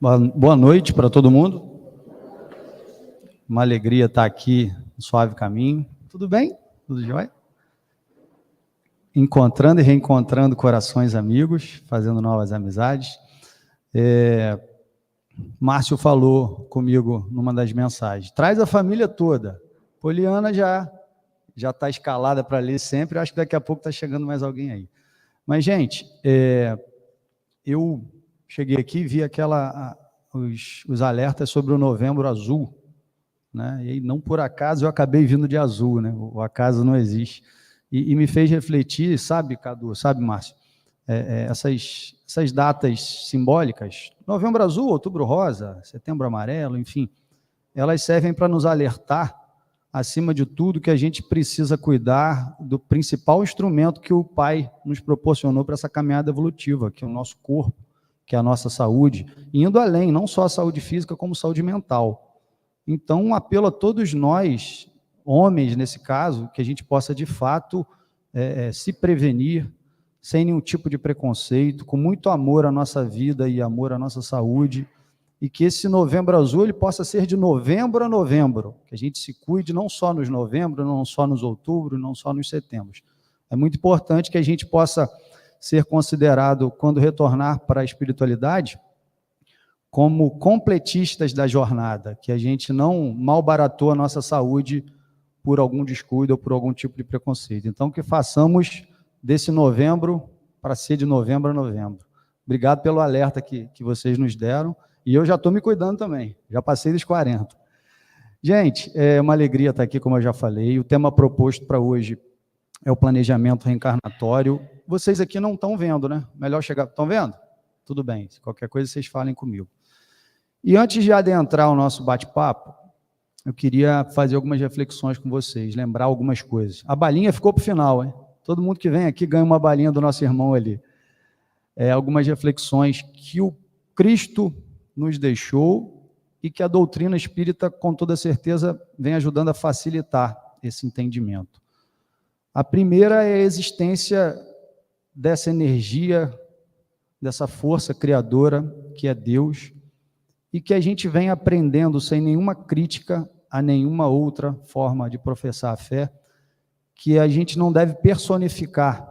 Boa noite para todo mundo. Uma alegria estar aqui no Suave Caminho. Tudo bem? Tudo jóia? Encontrando e reencontrando corações amigos, fazendo novas amizades. Márcio falou comigo numa das mensagens. Traz a família toda. Poliana já está escalada para ler sempre. Acho que daqui a pouco está chegando mais alguém aí. Mas, gente, eu cheguei aqui e vi os alertas sobre o Novembro Azul, né? E aí, não por acaso eu acabei vindo de azul, né? O acaso não existe. E me fez refletir, sabe, Cadu, sabe, Márcio, essas datas simbólicas, Novembro Azul, Outubro Rosa, Setembro Amarelo, enfim, elas servem para nos alertar, acima de tudo, que a gente precisa cuidar do principal instrumento que o Pai nos proporcionou para essa caminhada evolutiva, que é o nosso corpo, que é a nossa saúde, indo além, não só a saúde física, como saúde mental. Então, um apelo a todos nós, homens nesse caso, que a gente possa, de fato, se prevenir, sem nenhum tipo de preconceito, com muito amor à nossa vida e amor à nossa saúde, e que esse Novembro Azul ele possa ser de novembro a novembro, que a gente se cuide não só nos novembro, não só nos outubro, não só nos setembros. É muito importante que a gente possa ser considerado, quando retornar para a espiritualidade, como completistas da jornada, que a gente não malbaratou a nossa saúde por algum descuido ou por algum tipo de preconceito. Então, que façamos desse novembro para ser de novembro a novembro. Obrigado pelo alerta que vocês nos deram, e eu já estou me cuidando também, já passei dos 40. Gente, é uma alegria estar aqui, como eu já falei. O tema proposto para hoje é o planejamento reencarnatório. Vocês aqui não estão vendo, né? Melhor chegar... Estão vendo? Tudo bem, se qualquer coisa vocês falem comigo. E antes de adentrar o nosso bate-papo, eu queria fazer algumas reflexões com vocês, lembrar algumas coisas. A balinha ficou para o final, hein? Todo mundo que vem aqui ganha uma balinha do nosso irmão ali. Algumas reflexões que o Cristo nos deixou e que a doutrina espírita, com toda certeza, vem ajudando a facilitar esse entendimento. A primeira é a existência dessa energia, dessa força criadora, que é Deus, e que a gente vem aprendendo sem nenhuma crítica a nenhuma outra forma de professar a fé, que a gente não deve personificar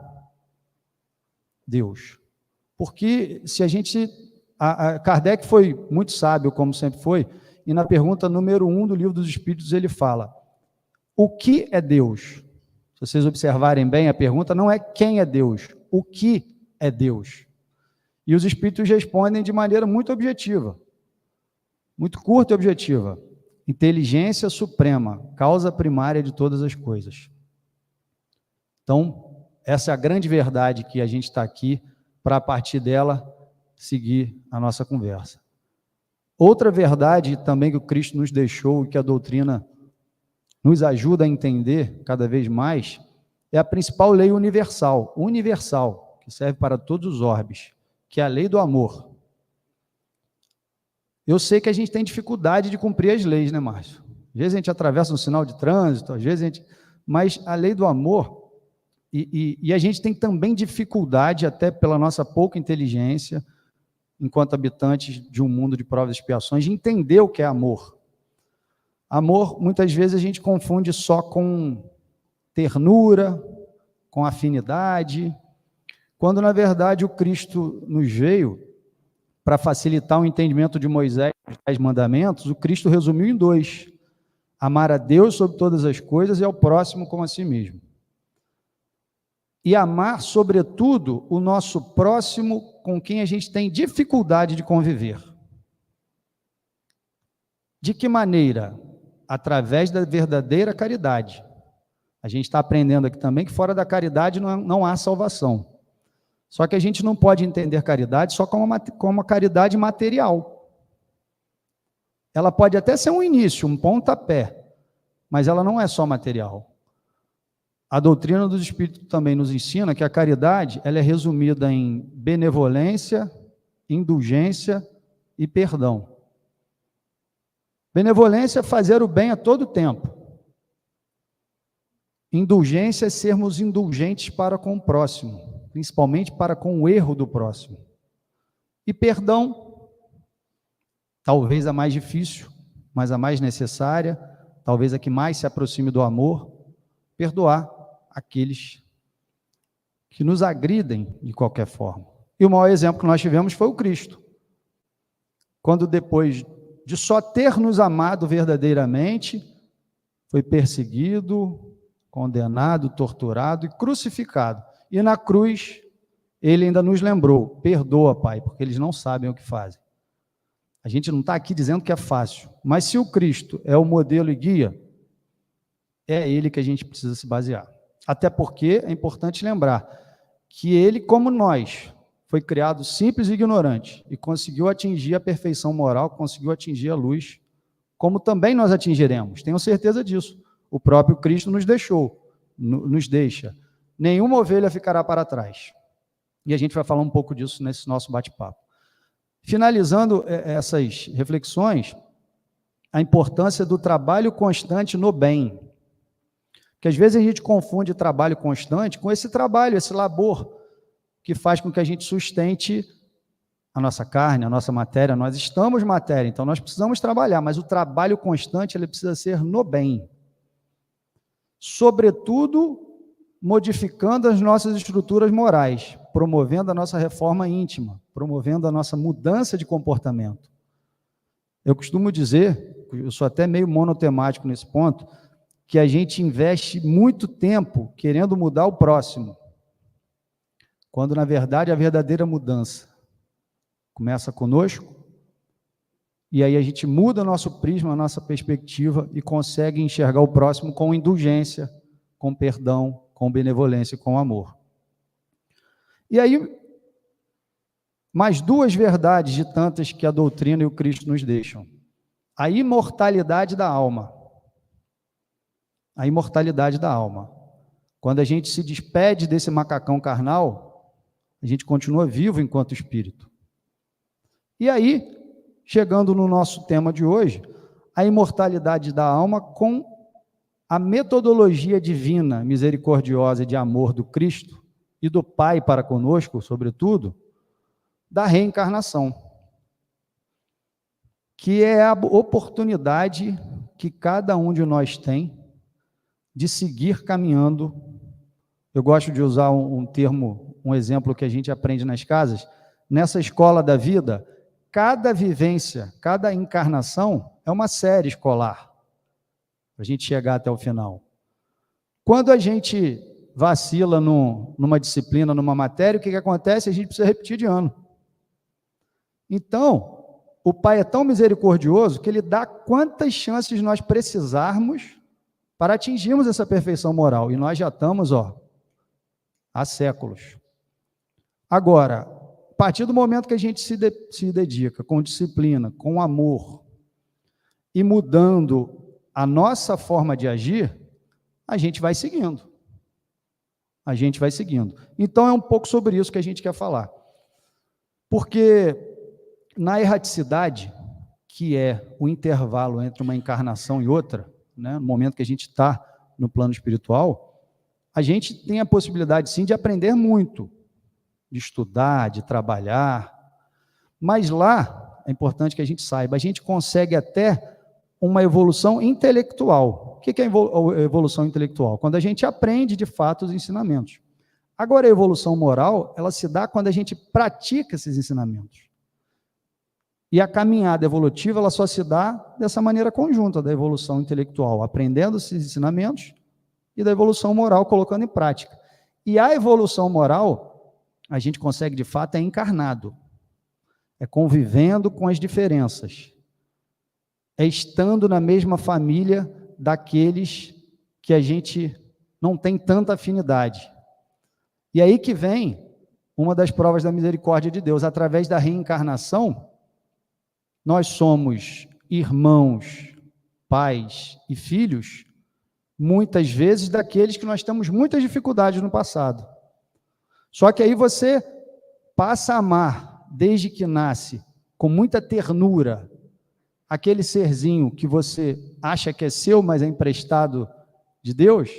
Deus. Porque se a gente... Kardec foi muito sábio, como sempre foi, e na pergunta número 1 do Livro dos Espíritos ele fala: o que é Deus? Se vocês observarem bem, a pergunta não é quem é Deus, o que é Deus? E os Espíritos respondem de maneira muito objetiva, muito curta e objetiva: inteligência suprema, causa primária de todas as coisas. Então, essa é a grande verdade que a gente está aqui para, a partir dela, seguir a nossa conversa. Outra verdade também que o Cristo nos deixou e que a doutrina nos ajuda a entender cada vez mais é a principal lei universal, que serve para todos os orbes, que é a lei do amor. Eu sei que a gente tem dificuldade de cumprir as leis, né, Márcio? Às vezes a gente atravessa um sinal de trânsito, às vezes a gente... Mas a lei do amor... E a gente tem também dificuldade, até pela nossa pouca inteligência, enquanto habitantes de um mundo de provas e expiações, de entender o que é amor. Amor, muitas vezes, a gente confunde só com ternura, com afinidade, quando, na verdade, o Cristo nos veio para facilitar o entendimento de Moisés, os 10 mandamentos. O Cristo resumiu em 2: amar a Deus sobre todas as coisas e ao próximo como a si mesmo. E amar, sobretudo, o nosso próximo com quem a gente tem dificuldade de conviver. De que maneira? Através da verdadeira caridade. A gente está aprendendo aqui também que fora da caridade não há salvação. Só que a gente não pode entender caridade só como uma caridade material. Ela pode até ser um início, um pontapé, mas ela não é só material. A doutrina dos Espíritos também nos ensina que a caridade ela é resumida em benevolência, indulgência e perdão. Benevolência é fazer o bem a todo tempo. Indulgência é sermos indulgentes para com o próximo, principalmente para com o erro do próximo. E perdão talvez a mais difícil, mas a mais necessária, talvez a que mais se aproxime do amor, perdoar aqueles que nos agridem de qualquer forma. E o maior exemplo que nós tivemos foi o Cristo. Quando depois de só ter nos amado verdadeiramente, foi perseguido, condenado, torturado e crucificado. E na cruz, ele ainda nos lembrou: perdoa, Pai, porque eles não sabem o que fazem. A gente não está aqui dizendo que é fácil, mas se o Cristo é o modelo e guia, é ele que a gente precisa se basear. Até porque é importante lembrar que ele, como nós, foi criado simples e ignorante e conseguiu atingir a perfeição moral, conseguiu atingir a luz, como também nós atingiremos. Tenho certeza disso. O próprio Cristo nos deixa. Nenhuma ovelha ficará para trás. E a gente vai falar um pouco disso nesse nosso bate-papo. Finalizando essas reflexões, a importância do trabalho constante no bem. Porque às vezes a gente confunde trabalho constante com esse trabalho, esse labor, que faz com que a gente sustente a nossa carne, a nossa matéria. Nós estamos matéria, então nós precisamos trabalhar, mas o trabalho constante ele precisa ser no bem. Sobretudo, modificando as nossas estruturas morais, promovendo a nossa reforma íntima, promovendo a nossa mudança de comportamento. Eu costumo dizer, eu sou até meio monotemático nesse ponto, que a gente investe muito tempo querendo mudar o próximo, quando, na verdade, a verdadeira mudança começa conosco, e aí a gente muda nosso prisma, a nossa perspectiva, e consegue enxergar o próximo com indulgência, com perdão, com benevolência e com amor. E aí, mais duas verdades de tantas que a doutrina e o Cristo nos deixam. A imortalidade da alma. A imortalidade da alma. Quando a gente se despede desse macacão carnal, a gente continua vivo enquanto espírito. E aí, chegando no nosso tema de hoje, a imortalidade da alma com a metodologia divina, misericordiosa e de amor do Cristo e do Pai para conosco, sobretudo, da reencarnação, que é a oportunidade que cada um de nós tem de seguir caminhando. Eu gosto de usar um exemplo que a gente aprende nas casas. Nessa escola da vida, cada vivência, cada encarnação é uma série escolar, para a gente chegar até o final. Quando a gente vacila numa disciplina, numa matéria, o que acontece? A gente precisa repetir de ano. Então, o Pai é tão misericordioso que Ele dá quantas chances nós precisarmos para atingirmos essa perfeição moral. E nós já estamos, há séculos. Agora, a partir do momento que a gente se dedica com disciplina, com amor, e mudando a nossa forma de agir, a gente vai seguindo. A gente vai seguindo. Então, é um pouco sobre isso que a gente quer falar. Porque na erraticidade, que é o intervalo entre uma encarnação e outra, né, no momento que a gente está no plano espiritual, a gente tem a possibilidade, sim, de aprender muito, de estudar, de trabalhar, mas lá, é importante que a gente saiba, a gente consegue até uma evolução intelectual. O que é a evolução intelectual? Quando a gente aprende, de fato, os ensinamentos. Agora, a evolução moral, ela se dá quando a gente pratica esses ensinamentos. E a caminhada evolutiva, ela só se dá dessa maneira conjunta, da evolução intelectual, aprendendo esses ensinamentos, e da evolução moral, colocando em prática. E a evolução moral, a gente consegue, de fato, é encarnado. É convivendo com as diferenças. É estando na mesma família daqueles que a gente não tem tanta afinidade. E aí que vem uma das provas da misericórdia de Deus. Através da reencarnação, nós somos irmãos, pais e filhos, muitas vezes daqueles que nós temos muitas dificuldades no passado. Só que aí você passa a amar, desde que nasce, com muita ternura, aquele serzinho que você acha que é seu, mas é emprestado de Deus,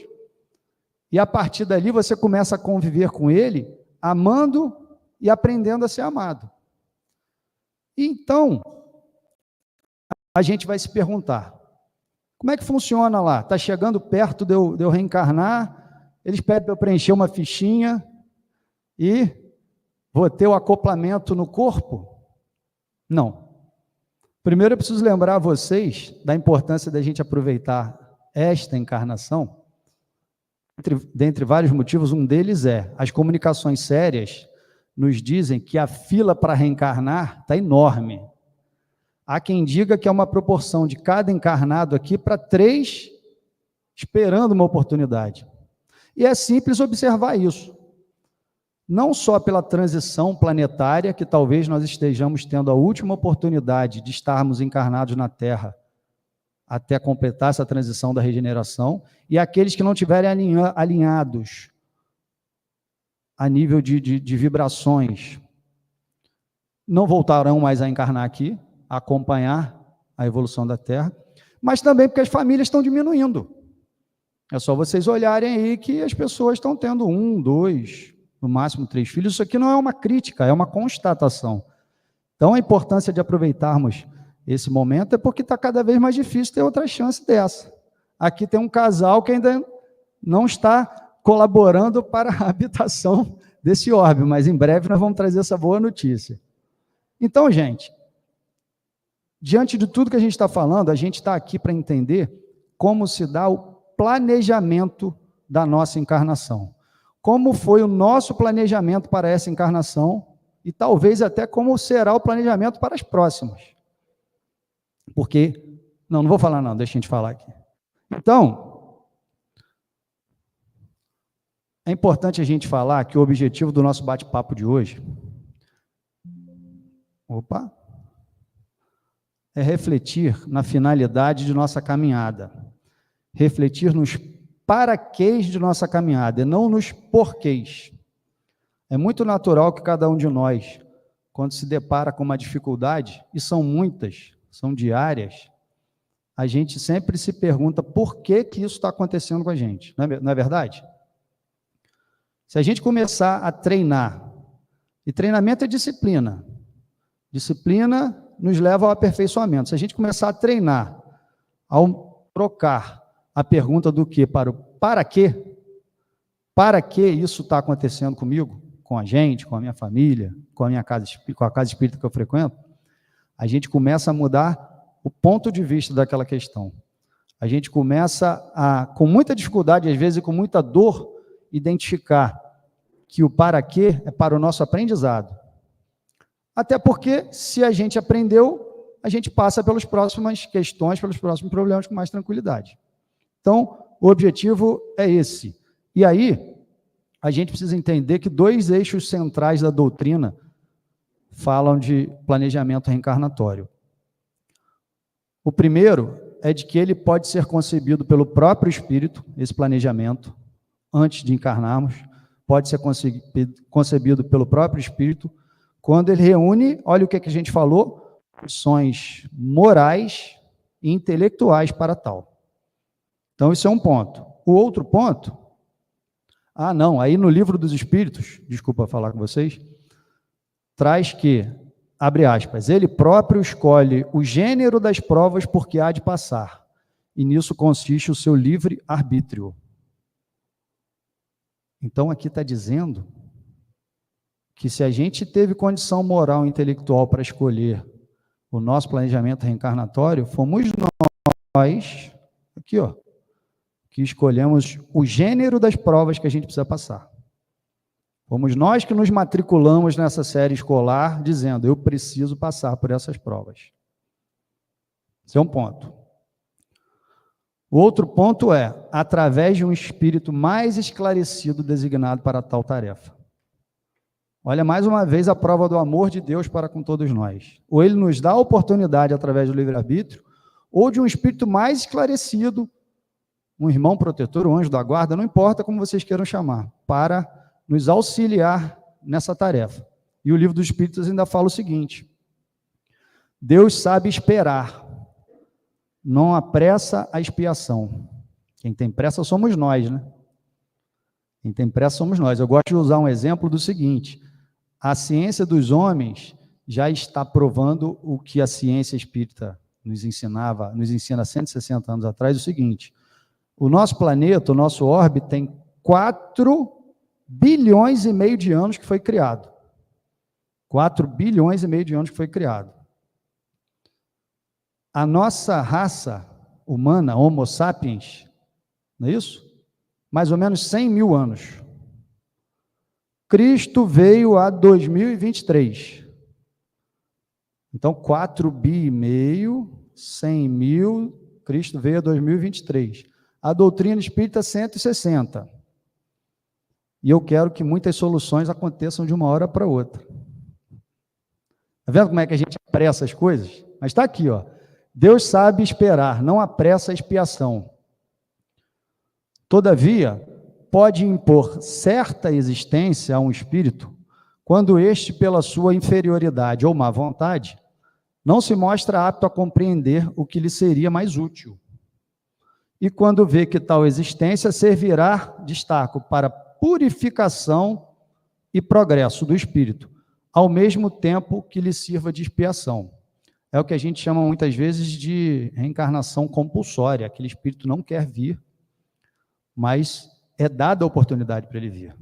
e a partir dali você começa a conviver com ele, amando e aprendendo a ser amado. Então, a gente vai se perguntar, como é que funciona lá? Está chegando perto de eu reencarnar, eles pedem para eu preencher uma fichinha e vou ter o acoplamento no corpo? Não. Primeiro eu preciso lembrar a vocês da importância da gente aproveitar esta encarnação, dentre vários motivos, um deles é, as comunicações sérias nos dizem que a fila para reencarnar está enorme. Há quem diga que é uma proporção de cada encarnado aqui para 3 esperando uma oportunidade. E é simples observar isso. Não só pela transição planetária, que talvez nós estejamos tendo a última oportunidade de estarmos encarnados na Terra até completar essa transição da regeneração, e aqueles que não estiverem alinhados a nível de vibrações, não voltarão mais a encarnar aqui, a acompanhar a evolução da Terra, mas também porque as famílias estão diminuindo. É só vocês olharem aí que as pessoas estão tendo 1, 2, no máximo 3 filhos. Isso aqui não é uma crítica, é uma constatação. Então, a importância de aproveitarmos esse momento é porque está cada vez mais difícil ter outra chance dessa. Aqui tem um casal que ainda não está colaborando para a habitação desse orbe, mas em breve nós vamos trazer essa boa notícia. Então, gente, diante de tudo que a gente está falando, a gente está aqui para entender como se dá o planejamento da nossa encarnação. Como foi o nosso planejamento para essa encarnação e talvez até como será o planejamento para as próximas. Porque, não vou falar não, deixa a gente falar aqui. Então, é importante a gente falar que o objetivo do nosso bate-papo de hoje, é refletir na finalidade de nossa caminhada, refletir nos paraquês de nossa caminhada, e não nos porquês. É muito natural que cada um de nós, quando se depara com uma dificuldade, e são muitas, são diárias, a gente sempre se pergunta por que que isso está acontecendo com a gente, não é verdade? Se a gente começar a treinar, e treinamento é disciplina, disciplina nos leva ao aperfeiçoamento. Se a gente começar a treinar, ao trocar a pergunta do que para o para quê? Para que isso está acontecendo comigo, com a gente, com a minha família, com a casa espírita que eu frequento, a gente começa a mudar o ponto de vista daquela questão. A gente começa a, com muita dificuldade, às vezes com muita dor, identificar que o para quê é para o nosso aprendizado. Até porque, se a gente aprendeu, a gente passa pelas próximas questões, pelos próximos problemas com mais tranquilidade. Então, o objetivo é esse. E aí, a gente precisa entender que 2 eixos centrais da doutrina falam de planejamento reencarnatório. O primeiro é de que ele pode ser concebido pelo próprio espírito, esse planejamento, antes de encarnarmos, pode ser concebido pelo próprio espírito, quando ele reúne, olha o que a gente falou, opções morais e intelectuais para tal. Então, isso é um ponto. O outro ponto, aí no Livro dos Espíritos, desculpa falar com vocês, traz que, abre aspas, ele próprio escolhe o gênero das provas por que há de passar, e nisso consiste o seu livre arbítrio. Então, aqui está dizendo que se a gente teve condição moral e intelectual para escolher o nosso planejamento reencarnatório, fomos nós, aqui ó, que escolhemos o gênero das provas que a gente precisa passar. Fomos nós que nos matriculamos nessa série escolar, dizendo, eu preciso passar por essas provas. Esse é um ponto. O outro ponto é, através de um espírito mais esclarecido designado para tal tarefa. Olha, mais uma vez, a prova do amor de Deus para com todos nós. Ou ele nos dá a oportunidade, através do livre-arbítrio, ou de um espírito mais esclarecido, um irmão protetor, um anjo da guarda, não importa como vocês queiram chamar, para nos auxiliar nessa tarefa. E o Livro dos Espíritos ainda fala o seguinte, Deus sabe esperar, não apressa a expiação. Quem tem pressa somos nós, né? Quem tem pressa somos nós. Eu gosto de usar um exemplo do seguinte, a ciência dos homens já está provando o que a ciência espírita nos ensina há 160 anos atrás o seguinte: o nosso planeta, o nosso orbe, tem 4 bilhões e meio de anos que foi criado. 4 bilhões e meio de anos que foi criado. A nossa raça humana, Homo sapiens, não é isso? Mais ou menos 100 mil anos. Cristo veio a 2023. Então, 4 bi e meio, 100 mil, Cristo veio a 2023. A doutrina espírita, 160. E eu quero que muitas soluções aconteçam de uma hora para outra. Está vendo como é que a gente apressa as coisas? Mas está aqui, ó. Deus sabe esperar, não apressa a expiação. Todavia, pode impor certa existência a um espírito quando este, pela sua inferioridade ou má vontade, não se mostra apto a compreender o que lhe seria mais útil. E quando vê que tal existência servirá, destaco, para purificação e progresso do espírito, ao mesmo tempo que lhe sirva de expiação. É o que a gente chama muitas vezes de reencarnação compulsória. Aquele espírito não quer vir, mas é dada a oportunidade para ele vir.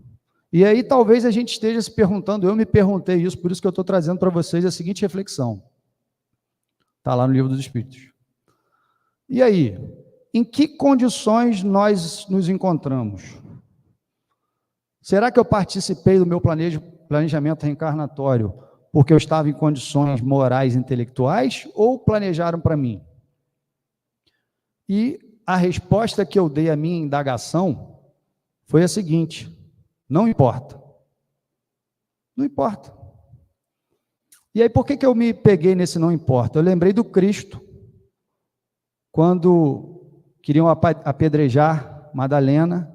E aí talvez a gente esteja se perguntando, eu me perguntei isso, por isso que eu estou trazendo para vocês a seguinte reflexão. Está lá no Livro dos Espíritos. E aí, em que condições nós nos encontramos? Será que eu participei do meu planejamento reencarnatório porque eu estava em condições morais e intelectuais ou planejaram para mim? E a resposta que eu dei à minha indagação foi a seguinte: não importa. Não importa. E aí, por que eu me peguei nesse não importa? Eu lembrei do Cristo, quando queriam apedrejar Madalena,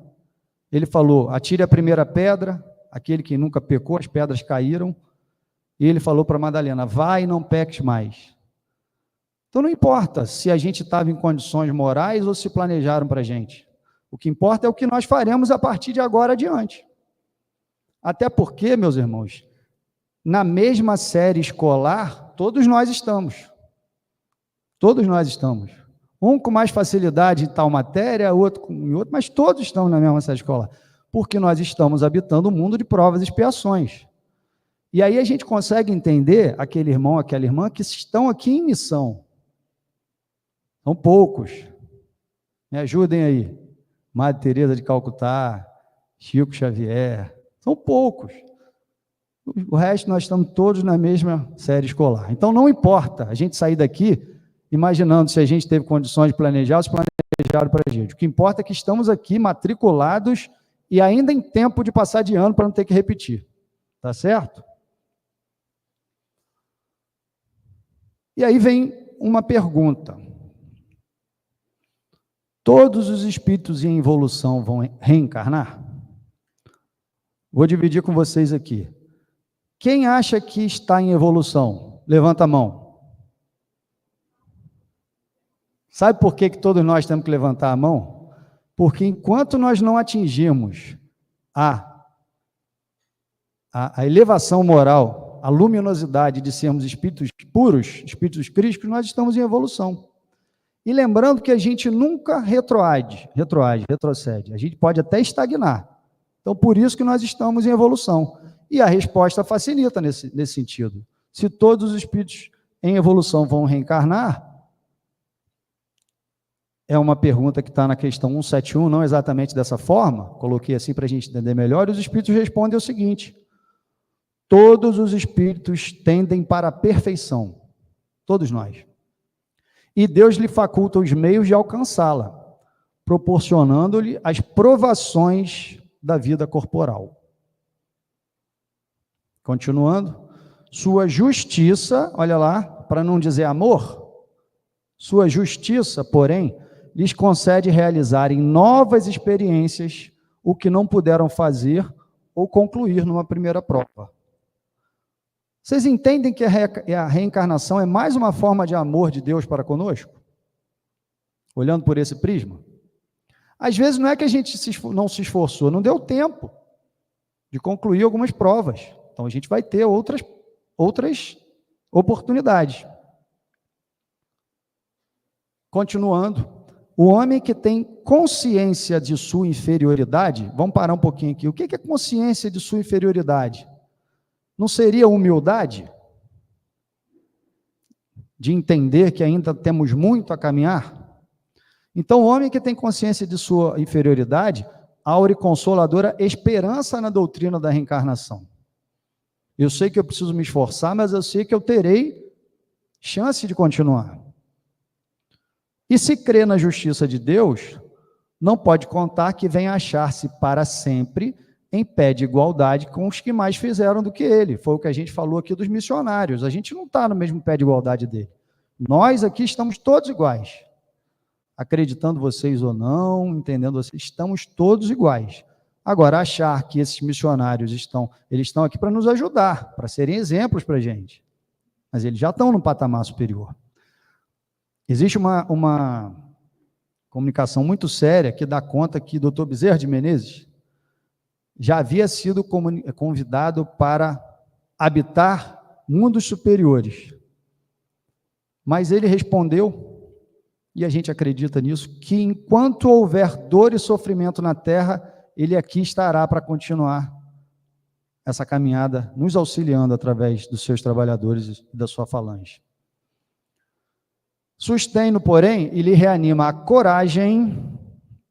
ele falou, atire a primeira pedra, aquele que nunca pecou, as pedras caíram, e ele falou para Madalena, vai e não peques mais. Então não importa se a gente estava em condições morais ou se planejaram para a gente. O que importa é o que nós faremos a partir de agora adiante. Até porque, meus irmãos, na mesma série escolar, todos nós estamos. Todos nós estamos. Um com mais facilidade em tal matéria, outro em outro, mas todos estamos na mesma série escolar. Porque nós estamos habitando um mundo de provas e expiações. E aí a gente consegue entender aquele irmão, aquela irmã que estão aqui em missão. São poucos. Me ajudem aí. Madre Teresa de Calcutá, Chico Xavier. São poucos. O resto nós estamos todos na mesma série escolar. Então não importa a gente sair daqui imaginando se a gente teve condições de planejar ou se planejaram para a gente. O que importa é que estamos aqui matriculados e ainda em tempo de passar de ano para não ter que repetir. Tá certo? E aí vem uma pergunta. Todos os espíritos em evolução vão reencarnar? Vou dividir com vocês aqui. Quem acha que está em evolução? Levanta a mão. Sabe por que todos nós temos que levantar a mão? Porque enquanto nós não atingirmos a elevação moral, a luminosidade de sermos espíritos puros, espíritos crísticos, nós estamos em evolução. E lembrando que a gente nunca retrocede. A gente pode até estagnar. Então, por isso que nós estamos em evolução. E a resposta facilita nesse sentido. Se todos os espíritos em evolução vão reencarnar, é uma pergunta que está na questão 171, não exatamente dessa forma, coloquei assim para a gente entender melhor, e os espíritos respondem o seguinte: todos os espíritos tendem para a perfeição, todos nós. E Deus lhe faculta os meios de alcançá-la, proporcionando-lhe as provações da vida corporal. Continuando, sua justiça, olha lá, para não dizer amor, sua justiça, porém, lhes concede realizarem novas experiências, o que não puderam fazer ou concluir numa primeira prova. Vocês entendem que a reencarnação é mais uma forma de amor de Deus para conosco? Olhando por esse prisma? Às vezes não é que a gente não se esforçou, não deu tempo de concluir algumas provas. Então a gente vai ter outras oportunidades. Continuando, o homem que tem consciência de sua inferioridade, vamos parar um pouquinho aqui, o que é consciência de sua inferioridade? Não seria humildade? De entender que ainda temos muito a caminhar? Então, o homem que tem consciência de sua inferioridade, aure consoladora esperança na doutrina da reencarnação. Eu sei que eu preciso me esforçar, mas eu sei que eu terei chance de continuar. E se crê na justiça de Deus, não pode contar que venha achar-se para sempre em pé de igualdade com os que mais fizeram do que ele. Foi o que a gente falou aqui dos missionários. A gente não está no mesmo pé de igualdade dele. Nós aqui estamos todos iguais. Acreditando vocês ou não, entendendo vocês, estamos todos iguais. Agora, achar que esses missionários estão aqui para nos ajudar, para serem exemplos para a gente. Mas eles já estão no patamar superior. Existe uma comunicação muito séria que dá conta que o Dr. Bezerra de Menezes já havia sido convidado para habitar mundos superiores. Mas ele respondeu, e a gente acredita nisso, que enquanto houver dor e sofrimento na terra, ele aqui estará para continuar essa caminhada, nos auxiliando através dos seus trabalhadores e da sua falange. Sustém-no, porém, e lhe reanima a coragem,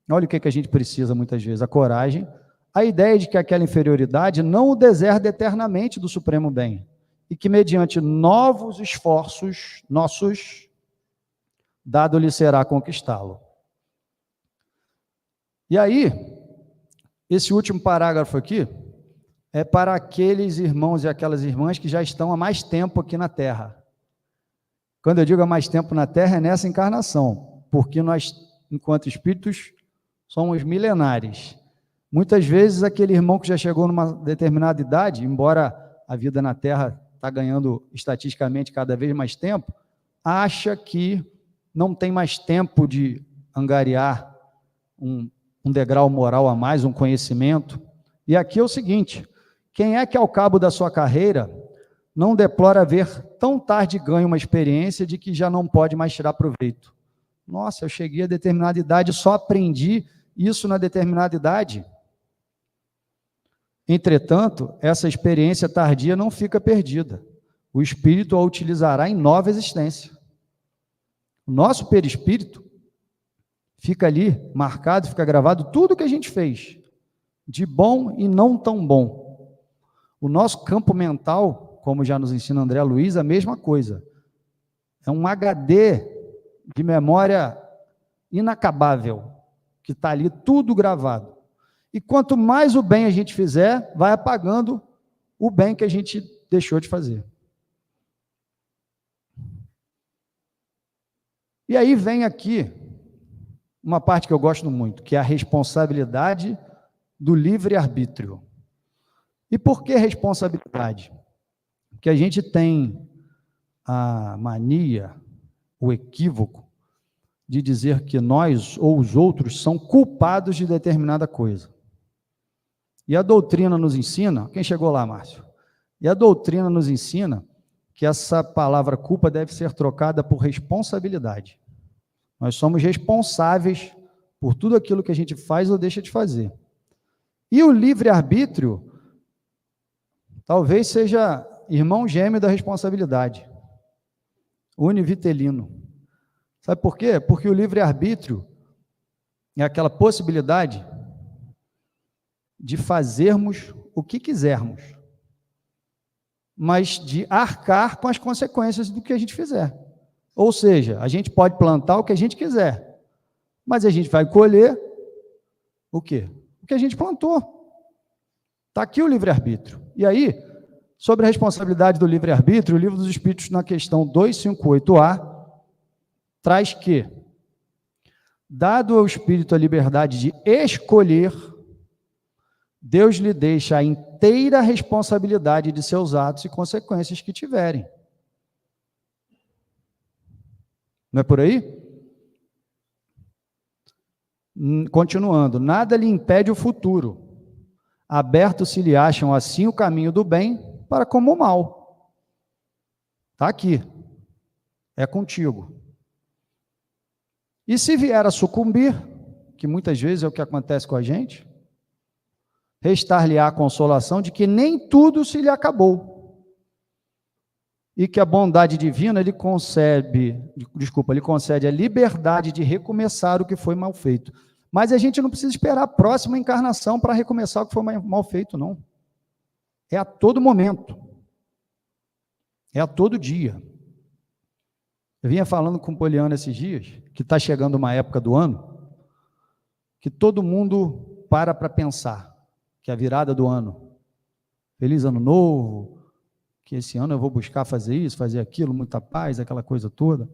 olha o que a gente precisa muitas vezes, a coragem, a ideia de que aquela inferioridade não o deserda eternamente do supremo bem, e que mediante novos esforços nossos, dado-lhe será conquistá-lo. E aí, esse último parágrafo aqui, é para aqueles irmãos e aquelas irmãs que já estão há mais tempo aqui na Terra. Quando eu digo há mais tempo na Terra, é nessa encarnação, porque nós, enquanto espíritos, somos milenares. Muitas vezes, aquele irmão que já chegou numa determinada idade, embora a vida na Terra está ganhando estatisticamente cada vez mais tempo, acha que não tem mais tempo de angariar um degrau moral a mais, um conhecimento. E aqui é o seguinte, quem é que ao cabo da sua carreira não deplora ver tão tarde ganho uma experiência de que já não pode mais tirar proveito? Nossa, eu cheguei a determinada idade, só aprendi isso na determinada idade. Entretanto, essa experiência tardia não fica perdida. O espírito a utilizará em nova existência. O nosso perispírito fica ali marcado, fica gravado tudo que a gente fez, de bom e não tão bom. O nosso campo mental, como já nos ensina André Luiz, a mesma coisa. É um HD de memória inacabável, que está ali tudo gravado. E quanto mais o bem a gente fizer, vai apagando o bem que a gente deixou de fazer. E aí vem aqui uma parte que eu gosto muito, que é a responsabilidade do livre-arbítrio. E por que responsabilidade? Porque a gente tem a mania, o equívoco, de dizer que nós ou os outros são culpados de determinada coisa. E a doutrina nos ensina, quem chegou lá, Márcio? E a doutrina nos ensina que essa palavra culpa deve ser trocada por responsabilidade. Nós somos responsáveis por tudo aquilo que a gente faz ou deixa de fazer. E o livre-arbítrio talvez seja irmão gêmeo da responsabilidade, univitelino. Sabe por quê? Porque o livre-arbítrio é aquela possibilidade de fazermos o que quisermos, mas de arcar com as consequências do que a gente fizer. Ou seja, a gente pode plantar o que a gente quiser, mas a gente vai colher o quê? O que a gente plantou. Está aqui o livre-arbítrio. E aí, sobre a responsabilidade do livre-arbítrio, o Livro dos Espíritos, na questão 258A, traz que, dado ao espírito a liberdade de escolher, Deus lhe deixa a inteira responsabilidade de seus atos e consequências que tiverem. Não é por aí? Continuando, nada lhe impede o futuro. Aberto se lhe acham assim o caminho do bem para como o mal. Está aqui. É contigo. E se vier a sucumbir, que muitas vezes é o que acontece com a gente, restar-lhe-á a consolação de que nem tudo se lhe acabou, e que a bondade divina lhe concede a liberdade de recomeçar o que foi mal feito. Mas a gente não precisa esperar a próxima encarnação para recomeçar o que foi mal feito, não. É a todo momento. É a todo dia. Eu vinha falando com o Poliana esses dias, que está chegando uma época do ano, que todo mundo para pensar, que é a virada do ano. Feliz ano novo, que esse ano eu vou buscar fazer isso, fazer aquilo, muita paz, aquela coisa toda.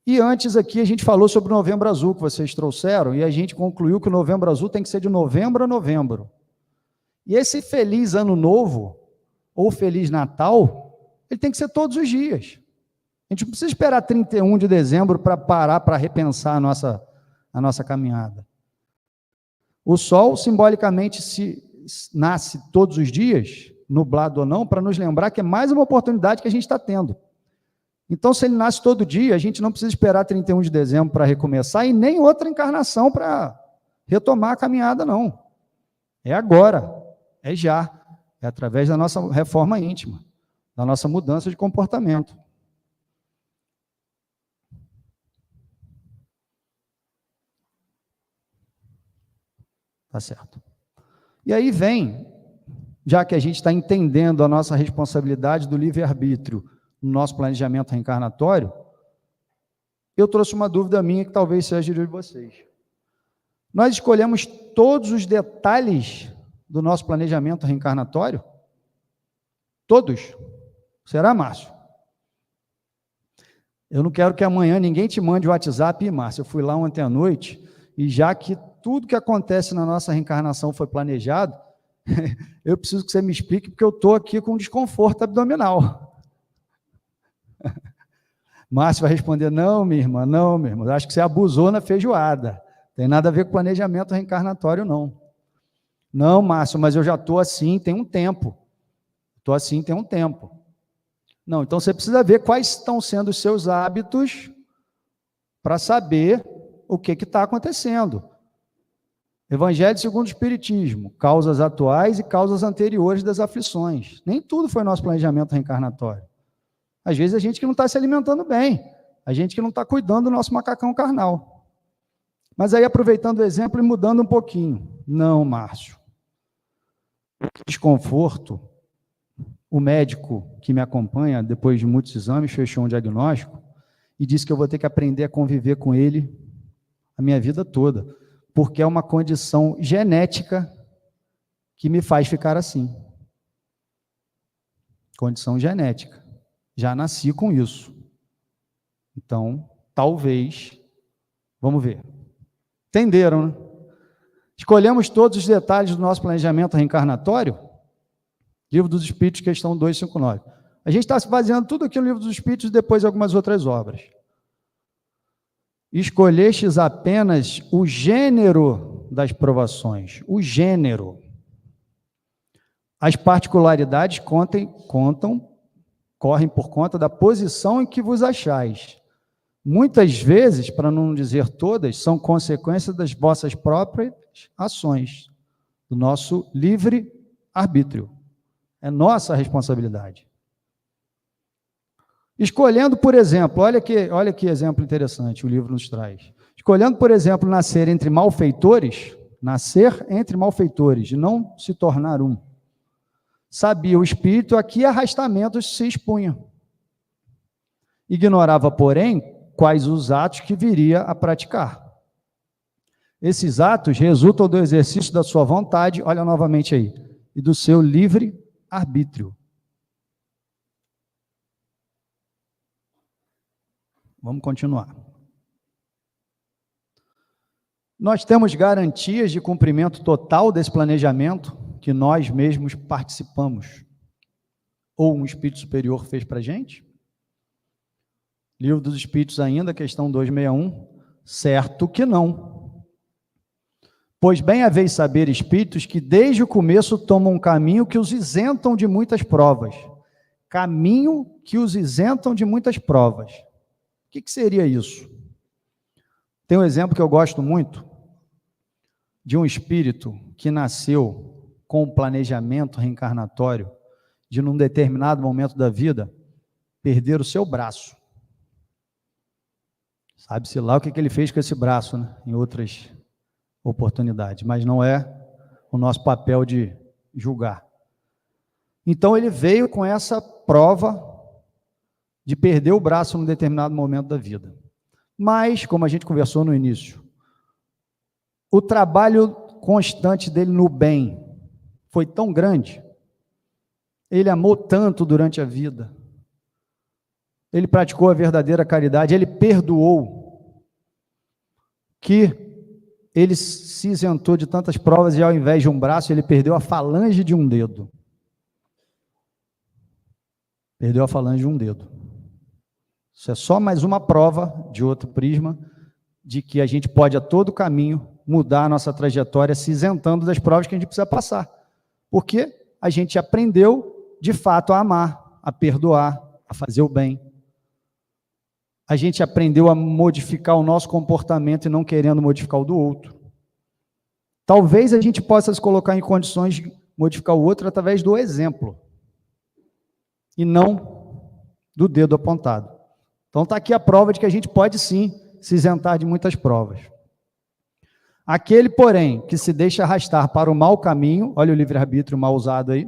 E antes aqui a gente falou sobre o Novembro Azul, que vocês trouxeram, e a gente concluiu que o Novembro Azul tem que ser de novembro a novembro. E esse Feliz Ano Novo, ou Feliz Natal, ele tem que ser todos os dias. A gente não precisa esperar 31 de dezembro para parar, para repensar a nossa caminhada. O sol, simbolicamente, nasce todos os dias, nublado ou não, para nos lembrar que é mais uma oportunidade que a gente está tendo. Então, se ele nasce todo dia, a gente não precisa esperar 31 de dezembro para recomeçar e nem outra encarnação para retomar a caminhada, não. É agora, é já, é através da nossa reforma íntima, da nossa mudança de comportamento. Tá certo. E aí vem, já que a gente está entendendo a nossa responsabilidade do livre-arbítrio no nosso planejamento reencarnatório, eu trouxe uma dúvida minha que talvez seja de vocês. Nós escolhemos todos os detalhes do nosso planejamento reencarnatório? Todos? Será, Márcio? Eu não quero que amanhã ninguém te mande o WhatsApp, Márcio, eu fui lá ontem à noite, e já que tudo que acontece na nossa reencarnação foi planejado, eu preciso que você me explique, porque eu estou aqui com desconforto abdominal. Márcio vai responder, não, minha irmã, acho que você abusou na feijoada, tem nada a ver com planejamento reencarnatório, não. Não, Márcio, mas eu já estou assim tem um tempo. Estou assim tem um tempo. Não, então você precisa ver quais estão sendo os seus hábitos para saber o que está acontecendo. Evangelho segundo o Espiritismo, causas atuais e causas anteriores das aflições. Nem tudo foi nosso planejamento reencarnatório. Às vezes a gente que não está se alimentando bem, a gente que não está cuidando do nosso macacão carnal. Mas aí, aproveitando o exemplo e mudando um pouquinho. Não, Márcio. Desconforto, o médico que me acompanha, depois de muitos exames, fechou um diagnóstico e disse que eu vou ter que aprender a conviver com ele a minha vida toda, porque é uma condição genética que me faz ficar assim. Condição genética. Já nasci com isso. Então, talvez, vamos ver. Entenderam, né? Escolhemos todos os detalhes do nosso planejamento reencarnatório? Livro dos Espíritos, questão 259. A gente está se baseando tudo aqui no Livro dos Espíritos e depois algumas outras obras. Escolhestes apenas o gênero das provações, o gênero. As particularidades correm por conta da posição em que vos achais. Muitas vezes, para não dizer todas, são consequência das vossas próprias ações, do nosso livre arbítrio. É nossa responsabilidade. Escolhendo, por exemplo, olha que exemplo interessante o livro nos traz. Escolhendo, por exemplo, nascer entre malfeitores, e não se tornar um. Sabia o espírito a que arrastamentos se expunha. Ignorava, porém, quais os atos que viria a praticar. Esses atos resultam do exercício da sua vontade, olha novamente aí, e do seu livre arbítrio. Vamos continuar. Nós temos garantias de cumprimento total desse planejamento que nós mesmos participamos? Ou um espírito superior fez para a gente? Livro dos Espíritos ainda, questão 261, certo que não. Pois bem haveis saber, espíritos, que desde o começo tomam um caminho que os isentam de muitas provas. Caminho que os isentam de muitas provas. O que seria isso? Tem um exemplo que eu gosto muito, de um espírito que nasceu com um planejamento reencarnatório de, num determinado momento da vida, perder o seu braço. Sabe-se lá o que ele fez com esse braço, né? Em outras oportunidades, mas não é o nosso papel de julgar. Então ele veio com essa prova de perder o braço num determinado momento da vida. Mas, como a gente conversou no início, o trabalho constante dele no bem foi tão grande, ele amou tanto durante a vida, ele praticou a verdadeira caridade, ele perdoou, que ele se isentou de tantas provas e, ao invés de um braço, ele perdeu a falange de um dedo. Perdeu a falange de um dedo. Isso é só mais uma prova, de outro prisma, de que a gente pode, a todo caminho, mudar a nossa trajetória, se isentando das provas que a gente precisa passar. Porque a gente aprendeu, de fato, a amar, a perdoar, a fazer o bem. A gente aprendeu a modificar o nosso comportamento e não querendo modificar o do outro. Talvez a gente possa se colocar em condições de modificar o outro através do exemplo, e não do dedo apontado. Então está aqui a prova de que a gente pode sim se isentar de muitas provas. Aquele, porém, que se deixa arrastar para o mau caminho, olha o livre-arbítrio mal usado aí,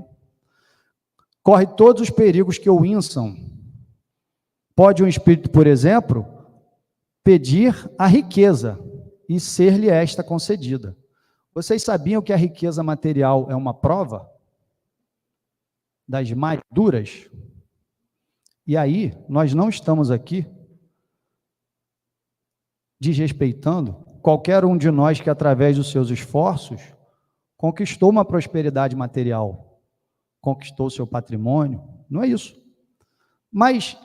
corre todos os perigos que o inçam. Pode um espírito, por exemplo, pedir a riqueza e ser-lhe esta concedida. Vocês sabiam que a riqueza material é uma prova das mais duras? E aí, nós não estamos aqui desrespeitando qualquer um de nós que, através dos seus esforços, conquistou uma prosperidade material, conquistou o seu patrimônio, não é isso. Mas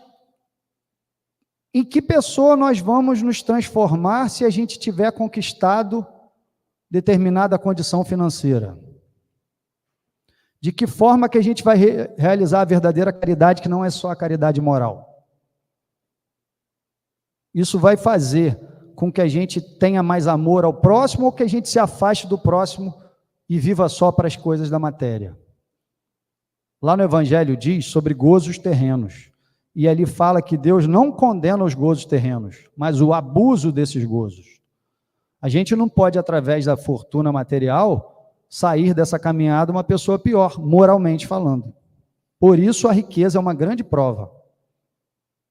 em que pessoa nós vamos nos transformar se a gente tiver conquistado determinada condição financeira? De que forma que a gente vai realizar a verdadeira caridade, que não é só a caridade moral? Isso vai fazer com que a gente tenha mais amor ao próximo ou que a gente se afaste do próximo e viva só para as coisas da matéria? Lá no Evangelho diz sobre gozos terrenos, e ali fala que Deus não condena os gozos terrenos, mas o abuso desses gozos. A gente não pode, através da fortuna material, sair dessa caminhada uma pessoa pior, moralmente falando. Por isso a riqueza é uma grande prova.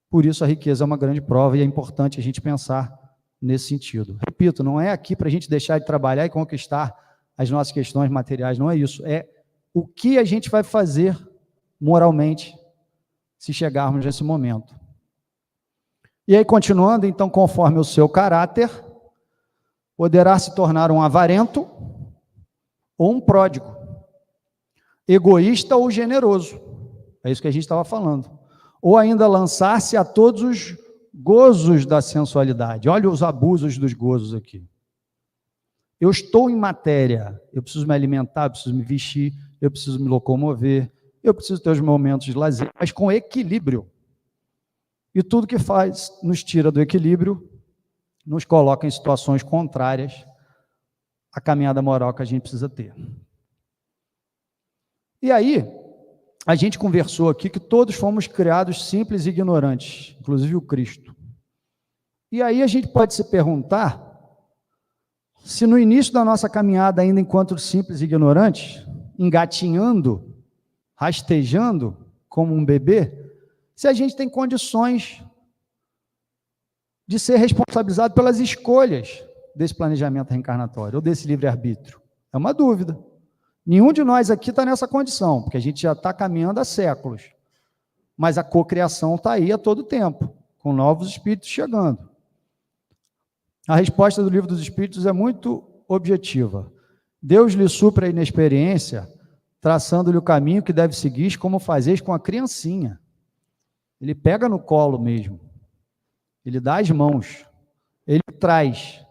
Por isso a riqueza é uma grande prova e é importante a gente pensar nesse sentido. Repito, não é aqui para a gente deixar de trabalhar e conquistar as nossas questões materiais, não é isso. É o que a gente vai fazer moralmente se chegarmos nesse momento. E aí, continuando, então, conforme o seu caráter, poderá se tornar um avarento ou um pródigo, egoísta ou generoso, é isso que a gente estava falando, ou ainda lançar-se a todos os gozos da sensualidade. Olha os abusos dos gozos aqui. Eu estou em matéria, eu preciso me alimentar, eu preciso me vestir, eu preciso me locomover, eu preciso ter os momentos de lazer, mas com equilíbrio. E tudo que faz nos tira do equilíbrio, nos coloca em situações contrárias à caminhada moral que a gente precisa ter. E aí, a gente conversou aqui que todos fomos criados simples e ignorantes, inclusive o Cristo. E aí a gente pode se perguntar se no início da nossa caminhada, ainda enquanto simples e ignorantes, engatinhando, rastejando como um bebê, se a gente tem condições de ser responsabilizado pelas escolhas desse planejamento reencarnatório, ou desse livre-arbítrio. É uma dúvida. Nenhum de nós aqui está nessa condição, porque a gente já está caminhando há séculos. Mas a cocriação está aí a todo tempo, com novos espíritos chegando. A resposta do Livro dos Espíritos é muito objetiva. Deus lhe supre a inexperiência, traçando-lhe o caminho que deve seguir, como fazeis com a criancinha. Ele pega no colo mesmo. Ele dá as mãos. Ele traz.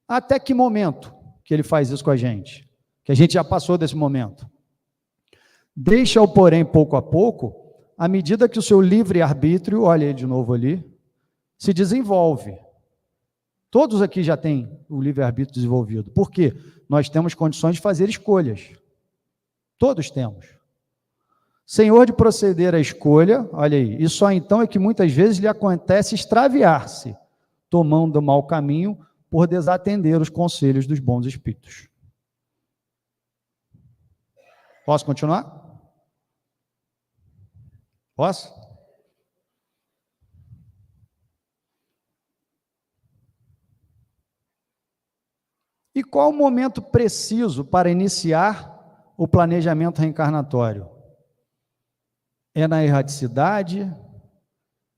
Até que momento que ele faz isso com a gente? Que a gente já passou desse momento. Deixa-o, porém, pouco a pouco, à medida que o seu livre-arbítrio, olha ele de novo ali, se desenvolve. Todos aqui já têm o livre-arbítrio desenvolvido. Por quê? Nós temos condições de fazer escolhas. Todos temos. Senhor de proceder à escolha, olha aí, e só então é que muitas vezes lhe acontece extraviar-se, tomando o mau caminho por desatender os conselhos dos bons espíritos. Posso continuar? Posso? E qual o momento preciso para iniciar o planejamento reencarnatório? É na erraticidade?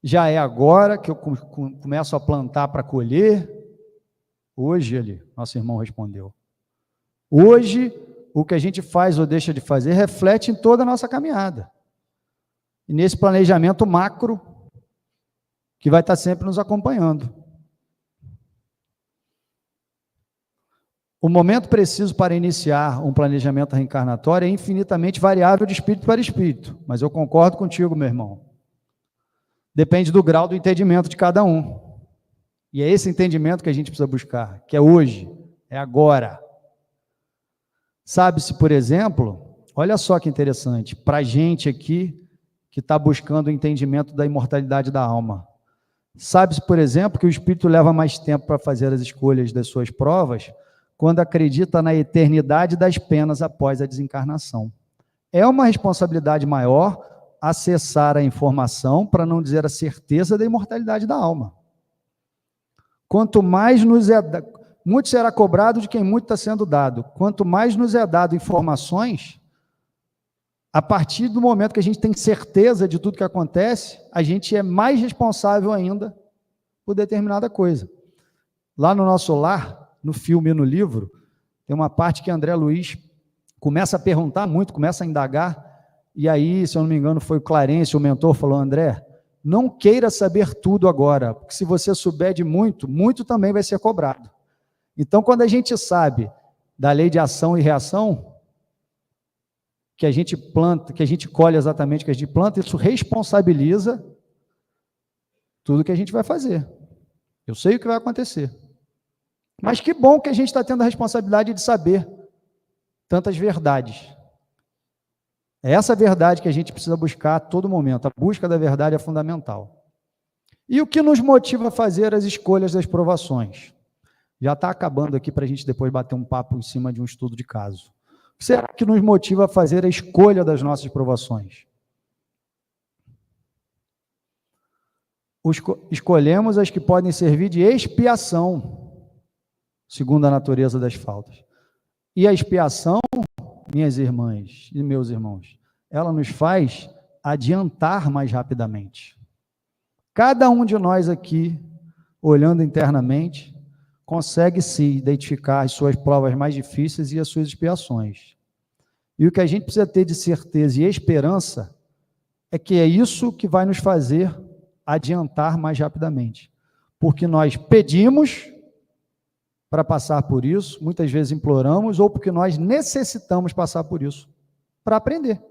Já é agora que eu começo a plantar para colher? Hoje, ali, nosso irmão respondeu. Hoje, o que a gente faz ou deixa de fazer reflete em toda a nossa caminhada. E nesse planejamento macro, que vai estar sempre nos acompanhando. O momento preciso para iniciar um planejamento reencarnatório é infinitamente variável de espírito para espírito, mas eu concordo contigo, meu irmão. Depende do grau do entendimento de cada um. E é esse entendimento que a gente precisa buscar, que é hoje, é agora. Sabe-se, por exemplo, olha só que interessante, para a gente aqui, que está buscando o entendimento da imortalidade da alma. Sabe-se, por exemplo, que o espírito leva mais tempo para fazer as escolhas das suas provas, quando acredita na eternidade das penas após a desencarnação. É uma responsabilidade maior acessar a informação, para não dizer a certeza da imortalidade da alma. Quanto mais nos é dado, muito será cobrado de quem muito está sendo dado. Quanto mais nos é dado informações, a partir do momento que a gente tem certeza de tudo que acontece, a gente é mais responsável ainda por determinada coisa. Lá no nosso lar, no filme e no livro, tem uma parte que André Luiz começa a perguntar muito, começa a indagar, e aí, se eu não me engano, foi o Clarence, o mentor, falou: André, não queira saber tudo agora, porque se você souber de muito, muito também vai ser cobrado. Então, quando a gente sabe da lei de ação e reação, que a gente planta, que a gente colhe exatamente o que a gente planta, isso responsabiliza tudo que a gente vai fazer. Eu sei o que vai acontecer. Mas que bom que a gente está tendo a responsabilidade de saber tantas verdades. É essa verdade que a gente precisa buscar a todo momento. A busca da verdade é fundamental. E o que nos motiva a fazer as escolhas das provações? Já está acabando aqui para a gente depois bater um papo em cima de um estudo de caso. O que será que nos motiva a fazer a escolha das nossas provações? Escolhemos as que podem servir de expiação, segundo a natureza das faltas. E a expiação, minhas irmãs e meus irmãos, ela nos faz adiantar mais rapidamente. Cada um de nós aqui, olhando internamente, consegue se identificar as suas provas mais difíceis e as suas expiações. E o que a gente precisa ter de certeza e esperança é que é isso que vai nos fazer adiantar mais rapidamente. Porque nós pedimos para passar por isso, muitas vezes imploramos, ou porque nós necessitamos passar por isso para aprender.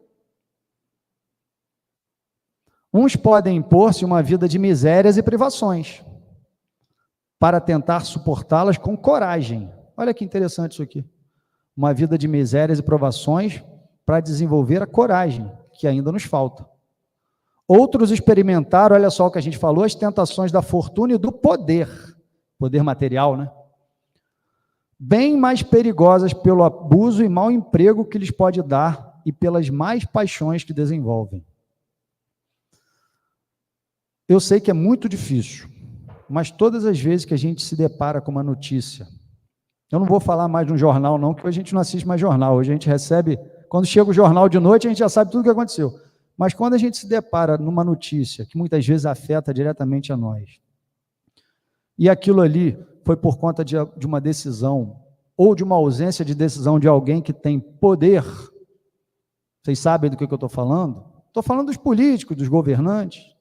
Uns podem impor-se uma vida de misérias e privações, para tentar suportá-las com coragem. Olha que interessante isso aqui. Uma vida de misérias e provações para desenvolver a coragem, que ainda nos falta. Outros experimentaram, olha só o que a gente falou, as tentações da fortuna e do poder material, né? Bem mais perigosas pelo abuso e mau emprego que lhes pode dar e pelas mais paixões que desenvolvem. Eu sei que é muito difícil, mas todas as vezes que a gente se depara com uma notícia, eu não vou falar mais de um jornal não, porque hoje a gente não assiste mais jornal, hoje a gente recebe, quando chega o jornal de noite, a gente já sabe tudo o que aconteceu. Mas quando a gente se depara numa notícia que muitas vezes afeta diretamente a nós, e aquilo ali foi por conta de uma decisão, ou de uma ausência de decisão de alguém que tem poder, vocês sabem do que eu estou falando? Estou falando dos políticos, dos governantes.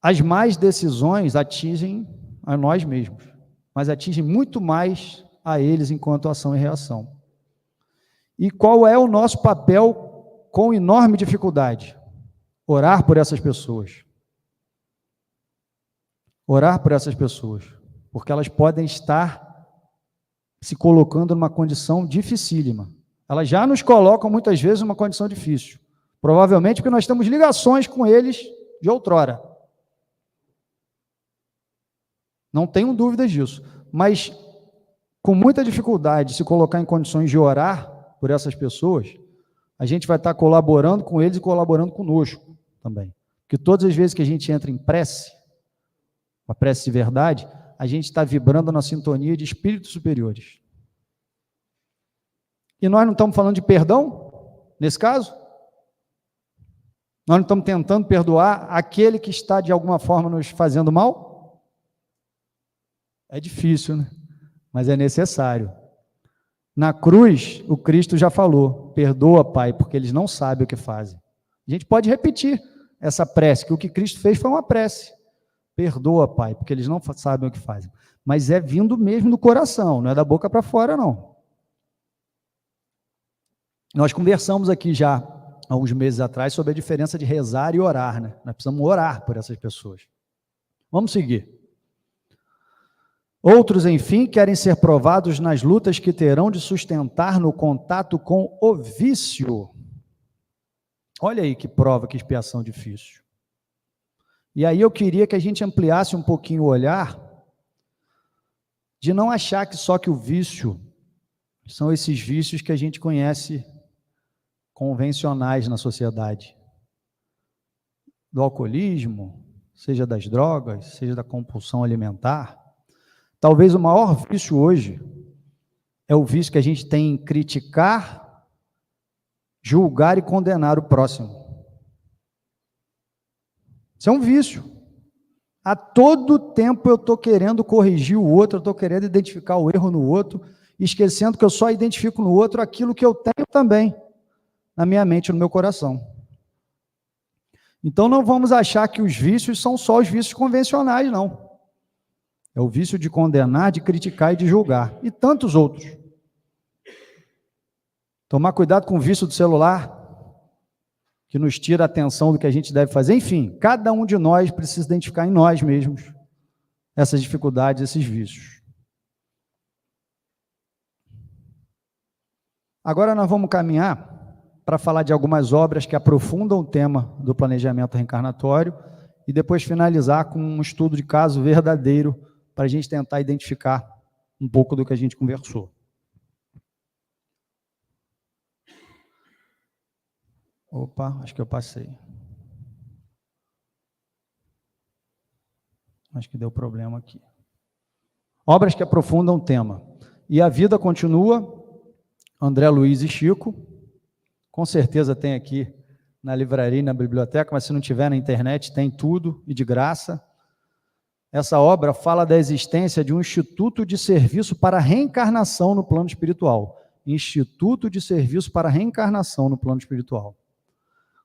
As más decisões atingem a nós mesmos, mas atingem muito mais a eles enquanto ação e reação. E qual é o nosso papel com enorme dificuldade? Orar por essas pessoas. Orar por essas pessoas, porque elas podem estar se colocando numa condição dificílima. Elas já nos colocam muitas vezes numa condição difícil. Provavelmente porque nós temos ligações com eles de outrora. Não tenho dúvidas disso. Mas com muita dificuldade de se colocar em condições de orar por essas pessoas, a gente vai estar colaborando com eles e colaborando conosco também. Porque todas as vezes que a gente entra em prece, uma prece de verdade, a gente está vibrando na sintonia de espíritos superiores. E nós não estamos falando de perdão, nesse caso? Nós não estamos tentando perdoar aquele que está, de alguma forma, nos fazendo mal? É difícil, né? Mas é necessário. Na cruz, o Cristo já falou, perdoa, Pai, porque eles não sabem o que fazem. A gente pode repetir essa prece, que o que Cristo fez foi uma prece. Perdoa, Pai, porque eles não sabem o que fazem. Mas é vindo mesmo do coração, não é da boca para fora, não. Nós conversamos aqui já, há uns meses atrás, sobre a diferença de rezar e orar, né? Nós precisamos orar por essas pessoas. Vamos seguir. Outros, enfim, querem ser provados nas lutas que terão de sustentar no contato com o vício. Olha aí que prova, que expiação difícil. E aí eu queria que a gente ampliasse um pouquinho o olhar, de não achar que só que o vício são esses vícios que a gente conhece convencionais na sociedade. Do alcoolismo, seja das drogas, seja da compulsão alimentar. Talvez o maior vício hoje é o vício que a gente tem em criticar, julgar e condenar o próximo. Isso é um vício. A todo tempo eu estou querendo corrigir o outro, eu estou querendo identificar o erro no outro, esquecendo que eu só identifico no outro aquilo que eu tenho também, na minha mente, no meu coração. Então não vamos achar que os vícios são só os vícios convencionais, não. É o vício de condenar, de criticar e de julgar. E tantos outros. Tomar cuidado com o vício do celular, que nos tira a atenção do que a gente deve fazer. Enfim, cada um de nós precisa identificar em nós mesmos essas dificuldades, esses vícios. Agora nós vamos caminhar para falar de algumas obras que aprofundam o tema do planejamento reencarnatório e depois finalizar com um estudo de caso verdadeiro para a gente tentar identificar um pouco do que a gente conversou. Opa, acho que eu passei. Acho que deu problema aqui. Obras que aprofundam o tema. E a vida continua, André Luiz e Chico, com certeza tem aqui na livraria e na biblioteca, mas se não tiver na internet, tem tudo e de graça. Essa obra fala da existência de um instituto de serviço para reencarnação no plano espiritual. Instituto de Serviço para Reencarnação no plano espiritual.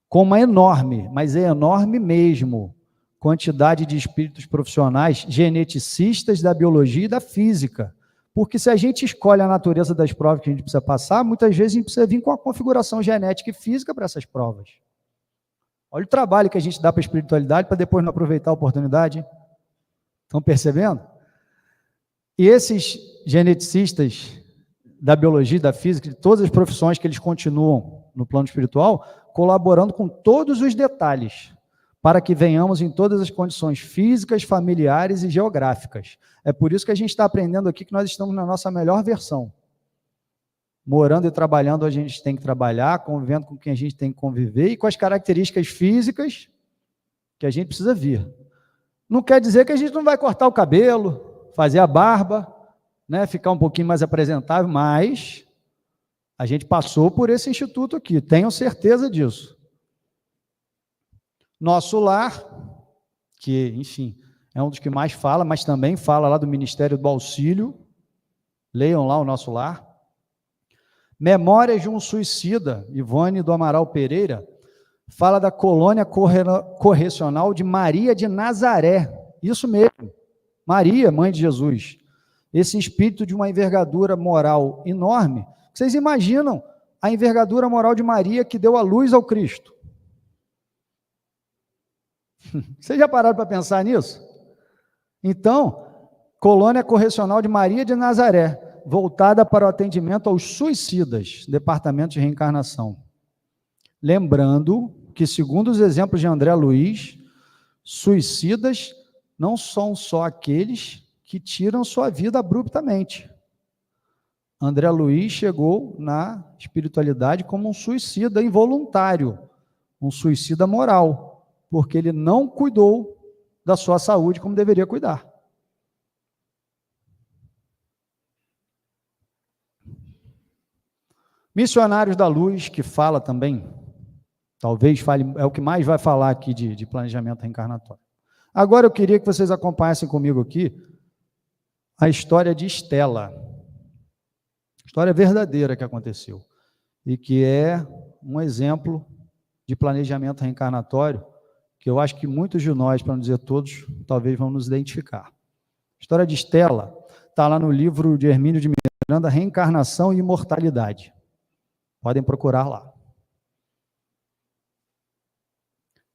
Com uma enorme, mas é enorme mesmo, quantidade de espíritos profissionais, geneticistas da biologia e da física. Porque se a gente escolhe a natureza das provas que a gente precisa passar, muitas vezes a gente precisa vir com a configuração genética e física para essas provas. Olha o trabalho que a gente dá para a espiritualidade para depois não aproveitar a oportunidade. Estão percebendo? E esses geneticistas da biologia e da física, de todas as profissões que eles continuam no plano espiritual, colaborando com todos os detalhes, para que venhamos em todas as condições físicas, familiares e geográficas. É por isso que a gente está aprendendo aqui que nós estamos na nossa melhor versão. Morando e trabalhando, a gente tem que trabalhar, convivendo com quem a gente tem que conviver e com as características físicas que a gente precisa vir. Não quer dizer que a gente não vai cortar o cabelo, fazer a barba, né, ficar um pouquinho mais apresentável, mas a gente passou por esse instituto aqui, tenho certeza disso. Nosso Lar, que, enfim, é um dos que mais fala, mas também fala lá do Ministério do Auxílio, leiam lá o Nosso Lar. Memórias de um Suicida, Ivone do Amaral Pereira, fala da colônia correcional de Maria de Nazaré, isso mesmo, Maria, mãe de Jesus. Esse espírito de uma envergadura moral enorme. Vocês imaginam a envergadura moral de Maria que deu a luz ao Cristo? Vocês já pararam para pensar nisso? Então, colônia correcional de Maria de Nazaré, voltada para o atendimento aos suicidas, departamento de reencarnação. Lembrando que, segundo os exemplos de André Luiz, suicidas não são só aqueles que tiram sua vida abruptamente. André Luiz chegou na espiritualidade como um suicida involuntário, um suicida moral, porque ele não cuidou da sua saúde como deveria cuidar. Missionários da Luz, que fala também, talvez fale, é o que mais vai falar aqui de planejamento reencarnatório. Agora eu queria que vocês acompanhassem comigo aqui a história de Estela. História verdadeira que aconteceu. E que é um exemplo de planejamento reencarnatório, que eu acho que muitos de nós, para não dizer todos, talvez vão nos identificar. A história de Estela está lá no livro de Hermínio de Miranda, Reencarnação e Imortalidade. Podem procurar lá.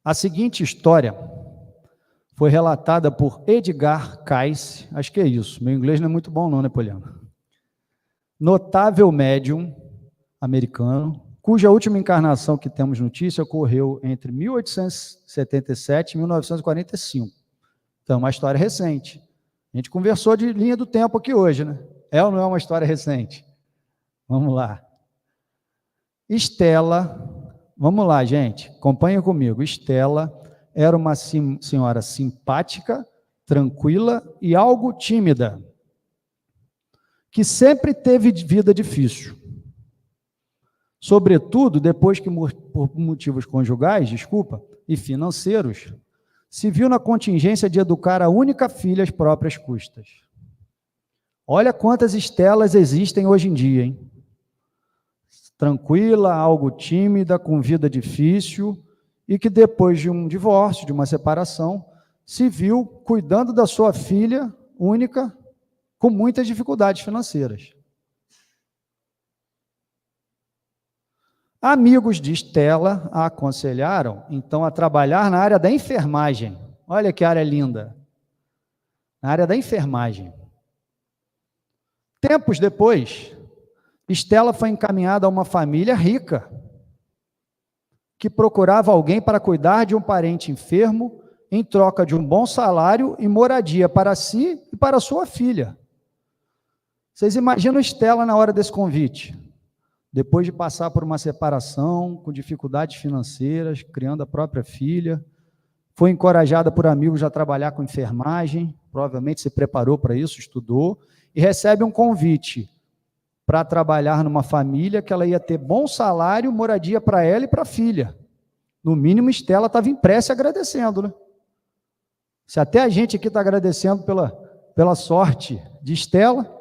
A seguinte história foi relatada por Edgar Cayce, acho que é isso, meu inglês não é muito bom não, né, Poliana? Notável médium americano, cuja última encarnação que temos notícia ocorreu entre 1877 e 1945. Então, uma história recente. A gente conversou de linha do tempo aqui hoje, né? É ou não é uma história recente? Vamos lá. Estela, vamos lá, gente, acompanha comigo. Estela era uma senhora simpática, tranquila e algo tímida, que sempre teve vida difícil. Sobretudo, depois que, por motivos conjugais, e financeiros, se viu na contingência de educar a única filha às próprias custas. Olha quantas Estelas existem hoje em dia, hein? Tranquila, algo tímida, com vida difícil, e que depois de um divórcio, de uma separação, se viu cuidando da sua filha única, com muitas dificuldades financeiras. Amigos de Estela a aconselharam, então, a trabalhar na área da enfermagem. Olha que área linda. Na área da enfermagem. Tempos depois, Estela foi encaminhada a uma família rica, que procurava alguém para cuidar de um parente enfermo, em troca de um bom salário e moradia para si e para sua filha. Vocês imaginam Estela na hora desse convite? Depois de passar por uma separação, com dificuldades financeiras, criando a própria filha, foi encorajada por amigos a trabalhar com enfermagem, provavelmente se preparou para isso, estudou, e recebe um convite para trabalhar numa família que ela ia ter bom salário, moradia para ela e para a filha. No mínimo, Estela estava em prece agradecendo, né? Se até a gente aqui está agradecendo pela sorte de Estela,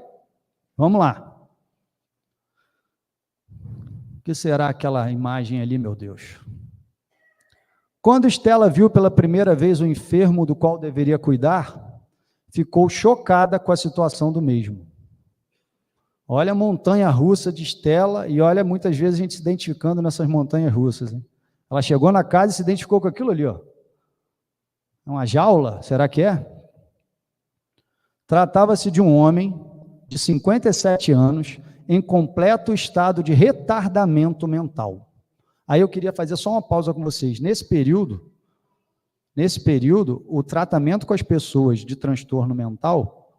vamos lá. O que será aquela imagem ali, meu Deus? Quando Estela viu pela primeira vez o enfermo do qual deveria cuidar, ficou chocada com a situação do mesmo. Olha a montanha russa de Estela e olha muitas vezes a gente se identificando nessas montanhas russas. Hein? Ela chegou na casa e se identificou com aquilo ali. Ó. É uma jaula? Será que é? Tratava-se de um homem de 57 anos, em completo estado de retardamento mental. Aí eu queria fazer só uma pausa com vocês. Nesse período, o tratamento com as pessoas de transtorno mental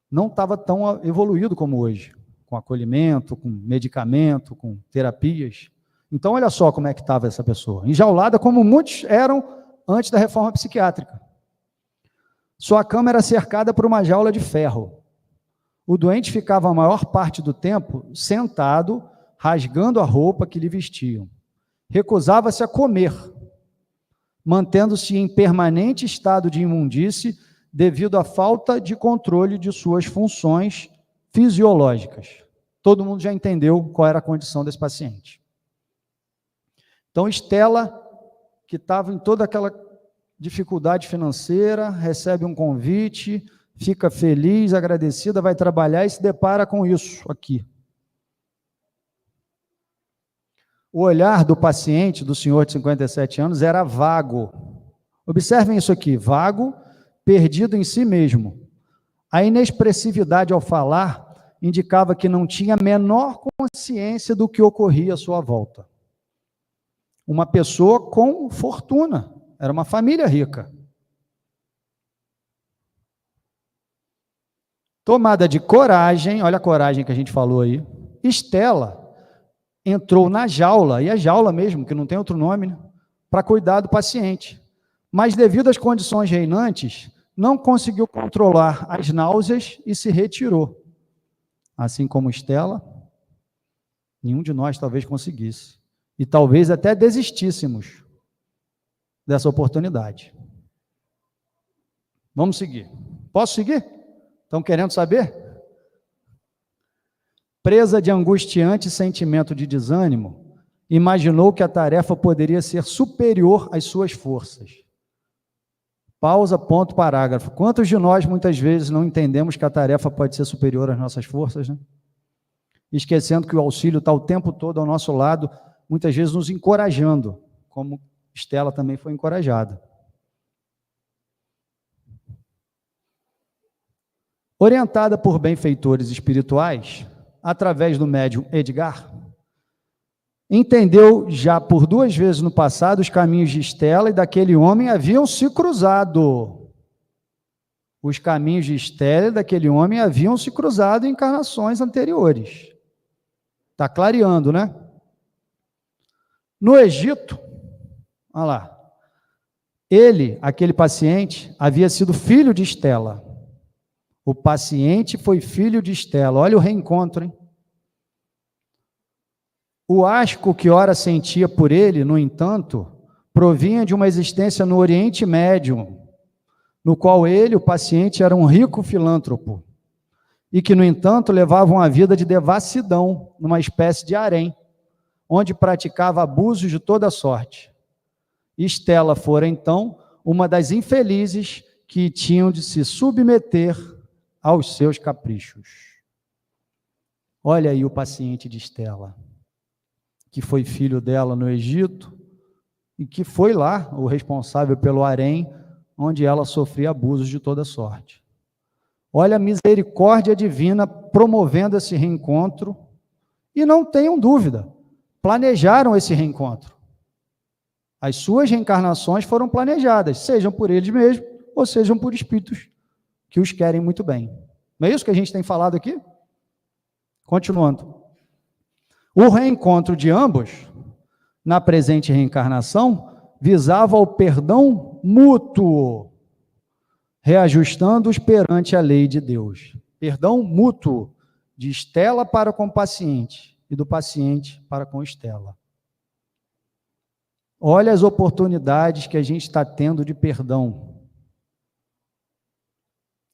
não estava tão evoluído como hoje, com acolhimento, com medicamento, com terapias. Então, olha só como é que estava essa pessoa. Enjaulada como muitos eram antes da reforma psiquiátrica. Sua cama era cercada por uma jaula de ferro. O doente ficava a maior parte do tempo sentado, rasgando a roupa que lhe vestiam. Recusava-se a comer, mantendo-se em permanente estado de imundície devido à falta de controle de suas funções fisiológicas. Todo mundo já entendeu qual era a condição desse paciente. Então, Estela, que estava em toda aquela dificuldade financeira, recebe um convite, fica feliz, agradecida, vai trabalhar e se depara com isso aqui. O olhar do paciente, do senhor de 57 anos, era vago. Observem isso aqui, vago, perdido em si mesmo. A inexpressividade ao falar indicava que não tinha a menor consciência do que ocorria à sua volta. Uma pessoa com fortuna, era uma família rica. Tomada de coragem, olha a coragem que a gente falou aí, Estela entrou na jaula, e a jaula mesmo, que não tem outro nome, né, para cuidar do paciente. Mas devido às condições reinantes, não conseguiu controlar as náuseas e se retirou. Assim como Estela, nenhum de nós talvez conseguisse. E talvez até desistíssemos dessa oportunidade. Vamos seguir. Posso seguir? Estão querendo saber? Presa de angustiante sentimento de desânimo, imaginou que a tarefa poderia ser superior às suas forças. Pausa, ponto, parágrafo. Quantos de nós, muitas vezes, não entendemos que a tarefa pode ser superior às nossas forças, né? Esquecendo que o auxílio está o tempo todo ao nosso lado, muitas vezes nos encorajando, como Estela também foi encorajada. Orientada por benfeitores espirituais, através do médium Edgar, entendeu já por 2 vezes no passado os caminhos de Estela e daquele homem haviam se cruzado. Os caminhos de Estela e daquele homem haviam se cruzado em encarnações anteriores. Está clareando, né? No Egito, olha lá, ele, aquele paciente, havia sido filho de Estela. O paciente foi filho de Estela. Olha o reencontro, hein? O asco que ora sentia por ele, no entanto, provinha de uma existência no Oriente Médio, no qual ele, o paciente, era um rico filântropo, e que, no entanto, levava uma vida de devassidão, numa espécie de harém, onde praticava abusos de toda sorte. Estela fora, então, uma das infelizes que tinham de se submeter aos seus caprichos. Olha aí o paciente de Estela, que foi filho dela no Egito, e que foi lá o responsável pelo harém, onde ela sofria abusos de toda sorte. Olha a misericórdia divina promovendo esse reencontro, e não tenham dúvida, planejaram esse reencontro. As suas reencarnações foram planejadas, sejam por eles mesmos, ou sejam por espíritos que os querem muito bem. Não é isso que a gente tem falado aqui? Continuando. O reencontro de ambos, na presente reencarnação, visava o perdão mútuo, reajustando-os perante a lei de Deus. Perdão mútuo, de Estela para com o paciente, e do paciente para com Estela. Olha as oportunidades que a gente está tendo de perdão.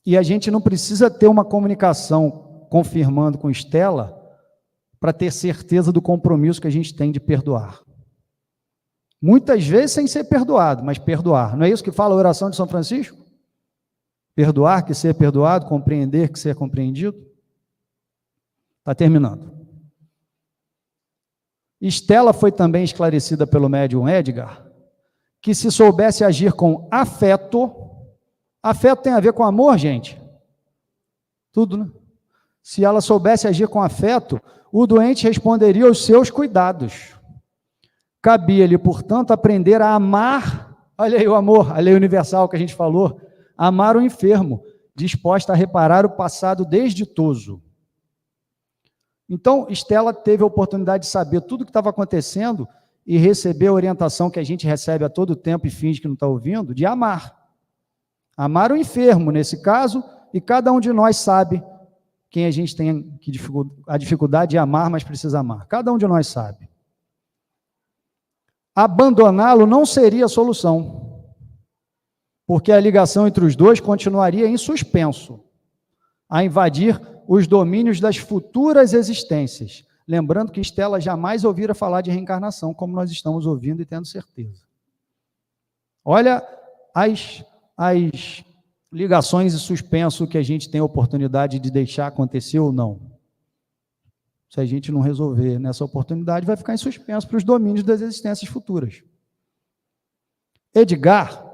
E a gente não precisa ter uma comunicação confirmando com Estela para ter certeza do compromisso que a gente tem de perdoar. Muitas vezes sem ser perdoado, mas perdoar. Não é isso que fala a oração de São Francisco? Perdoar que ser perdoado, compreender que ser compreendido. Está terminando. Estela foi também esclarecida pelo médium Edgar, que se soubesse agir com afeto tem a ver com amor, gente? Tudo, né? Se ela soubesse agir com afeto, o doente responderia aos seus cuidados. Cabia-lhe, portanto, aprender a amar, olha aí o amor, a lei universal que a gente falou, amar o enfermo, disposta a reparar o passado desditoso. Então, Estela teve a oportunidade de saber tudo o que estava acontecendo e receber a orientação que a gente recebe a todo tempo e finge que não está ouvindo, de amar. Amar o enfermo, nesse caso, e cada um de nós sabe quem a gente tem a dificuldade de amar, mas precisa amar. Cada um de nós sabe. Abandoná-lo não seria a solução, porque a ligação entre os dois continuaria em suspenso, a invadir os domínios das futuras existências. Lembrando que Estela jamais ouvira falar de reencarnação, como nós estamos ouvindo e tendo certeza. Olha as ligações e suspenso que a gente tem a oportunidade de deixar acontecer ou não. Se a gente não resolver nessa oportunidade, vai ficar em suspenso para os domínios das existências futuras. Edgar,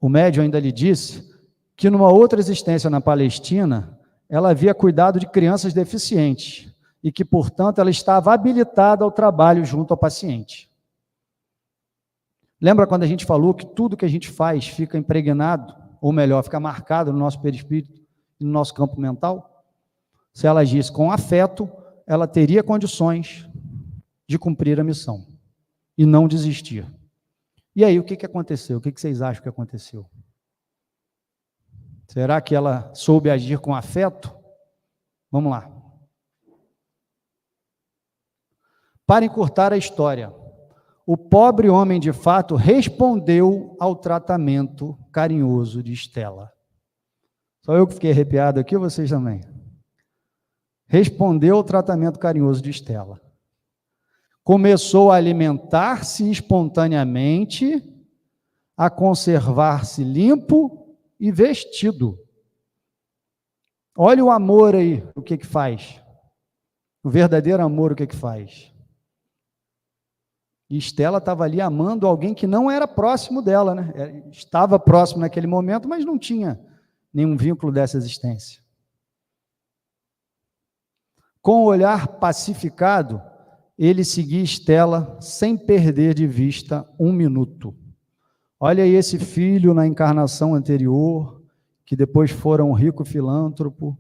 o médium, ainda lhe disse que numa outra existência na Palestina, ela havia cuidado de crianças deficientes e que, portanto, ela estava habilitada ao trabalho junto ao paciente. Lembra quando a gente falou que tudo que a gente faz fica impregnado, ou melhor, fica marcado no nosso perispírito e no nosso campo mental? Se ela agisse com afeto, ela teria condições de cumprir a missão e não desistir. E aí, o que aconteceu? O que vocês acham que aconteceu? Será que ela soube agir com afeto? Vamos lá. Para encurtar a história, o pobre homem, de fato, respondeu ao tratamento carinhoso de Estela. Só eu que fiquei arrepiado aqui, ou vocês também? Respondeu ao tratamento carinhoso de Estela. Começou a alimentar-se espontaneamente, a conservar-se limpo e vestido. Olha o amor aí, o que faz. O verdadeiro amor, o que faz. E Estela estava ali amando alguém que não era próximo dela, né? Estava próximo naquele momento, mas não tinha nenhum vínculo dessa existência. Com o olhar pacificado, ele seguia Estela sem perder de vista um minuto. Olha aí esse filho na encarnação anterior, que depois fora um rico filântropo,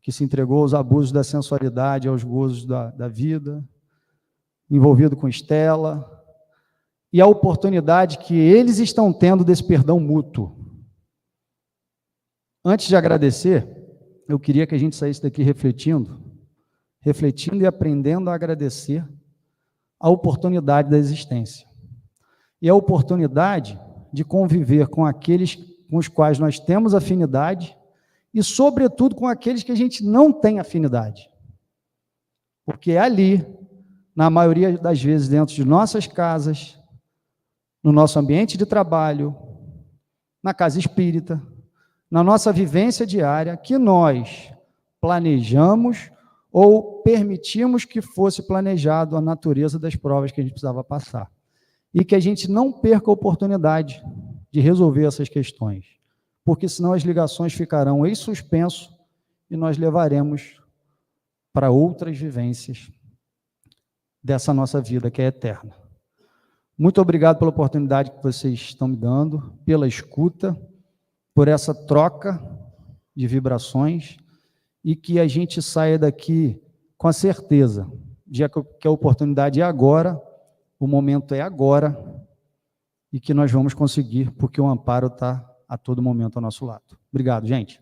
que se entregou aos abusos da sensualidade, aos gozos da vida, envolvido com Estela, e a oportunidade que eles estão tendo desse perdão mútuo. Antes de agradecer, eu queria que a gente saísse daqui refletindo e aprendendo a agradecer a oportunidade da existência. E a oportunidade de conviver com aqueles com os quais nós temos afinidade e, sobretudo, com aqueles que a gente não tem afinidade. Porque é ali, na maioria das vezes, dentro de nossas casas, no nosso ambiente de trabalho, na casa espírita, na nossa vivência diária, que nós planejamos ou permitimos que fosse planejado a natureza das provas que a gente precisava passar. E que a gente não perca a oportunidade de resolver essas questões, porque senão as ligações ficarão em suspenso e nós levaremos para outras vivências dessa nossa vida que é eterna. Muito obrigado pela oportunidade que vocês estão me dando, pela escuta, por essa troca de vibrações, e que a gente saia daqui com a certeza de que a oportunidade é agora, o momento é agora, e que nós vamos conseguir, porque o amparo está a todo momento ao nosso lado. Obrigado, gente.